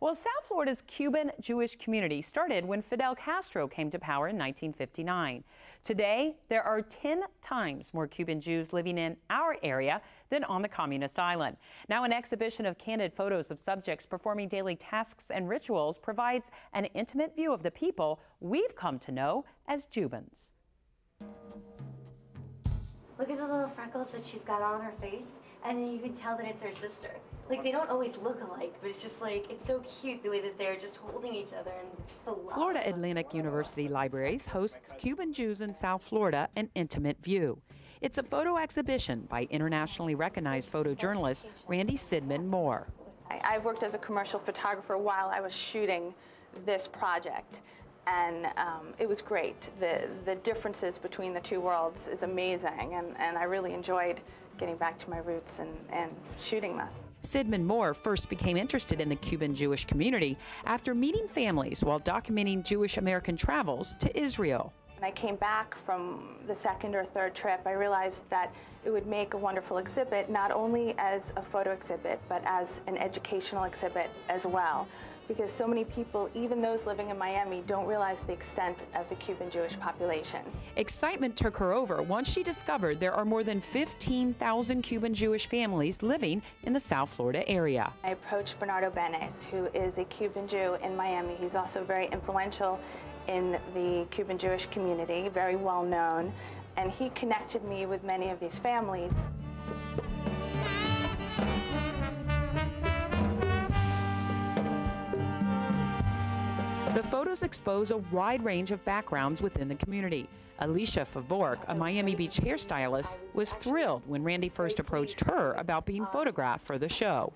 Well, South Florida's Cuban Jewish community started when Fidel Castro came to power in 1959. Today, there are 10 times more Cuban Jews living in our area than on the communist island. Now, an exhibition of candid photos of subjects performing daily tasks and rituals provides an intimate view of the people we've come to know as Jewbans. Look at the little freckles that she's got on her face, and then you can tell that it's her sister. Like, they don't always look alike, but it's just like, it's so cute the way that they're just holding each other and just the love. Florida Atlantic University Libraries hosts Cuban Jews in South Florida, An Intimate View. It's a photo exhibition by internationally recognized photojournalist Randi Sidman-Moore. I worked as a commercial photographer while I was shooting this project, and it was great. The differences between the two worlds is amazing, and I really enjoyed getting back to my roots and shooting this. Sidman-Moore first became interested in the Cuban Jewish community after meeting families while documenting Jewish American travels to Israel. When I came back from the second or third trip, I realized that it would make a wonderful exhibit, not only as a photo exhibit, but as an educational exhibit as well. Because so many people, even those living in Miami, don't realize the extent of the Cuban Jewish population. Excitement took her over once she discovered there are more than 15,000 Cuban Jewish families living in the South Florida area. I approached Bernardo Benes, who is a Cuban Jew in Miami. He's also very influential in the Cuban Jewish community, very well known, and he connected me with many of these families. The photos expose a wide range of backgrounds within the community. Alicia Favork, a Miami Beach hairstylist, was thrilled when Randi first approached her about being photographed for the show.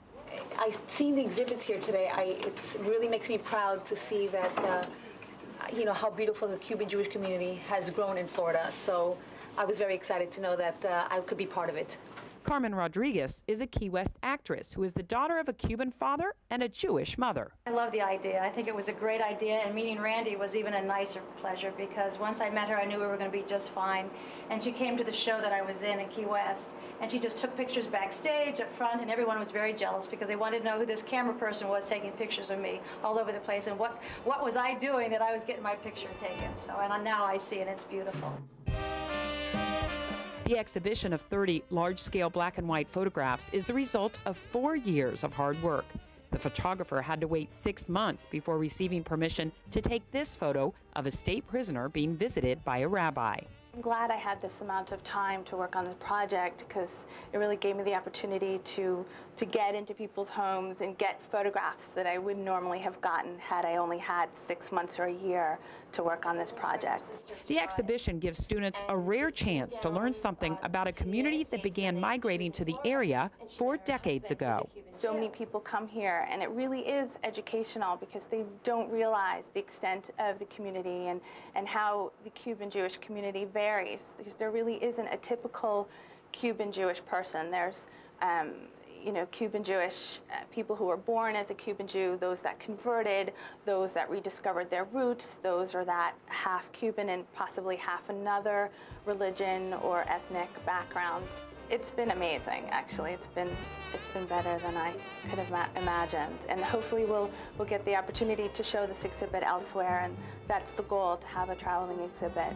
I've seen the exhibits here today. It really makes me proud to see that, you know, how beautiful the Cuban Jewish community has grown in Florida. So I was very excited to know that I could be part of it. Carmen Rodriguez is a Key West actress who is the daughter of a Cuban father and a Jewish mother. I love the idea. I think it was a great idea, and meeting Randi was even a nicer pleasure because once I met her, I knew we were going to be just fine. And she came to the show that I was in Key West, and she just took pictures backstage, up front, and everyone was very jealous because they wanted to know who this camera person was taking pictures of me all over the place, and what was I doing that I was getting my picture taken. So, and now I see it, and it's beautiful. The exhibition of 30 large-scale black and white photographs is the result of 4 years of hard work. The photographer had to wait 6 months before receiving permission to take this photo of a state prisoner being visited by a rabbi. I'm glad I had this amount of time to work on this project because it really gave me the opportunity to get into people's homes and get photographs that I wouldn't normally have gotten had I only had 6 months or a year to work on this project. The exhibition gives students a rare chance to learn something about a community that began migrating to the area 4 decades ago. So many people come here, and it really is educational because they don't realize the extent of the community and how the Cuban Jewish community varies, because there really isn't a typical Cuban Jewish person. There's you know, Cuban Jewish people who were born as a Cuban Jew, those that converted, those that rediscovered their roots, those are that half Cuban and possibly half another religion or ethnic backgrounds. It's been amazing, actually. It's been better than I could have imagined, and hopefully we'll get the opportunity to show this exhibit elsewhere, and that's the goal, to have a traveling exhibit.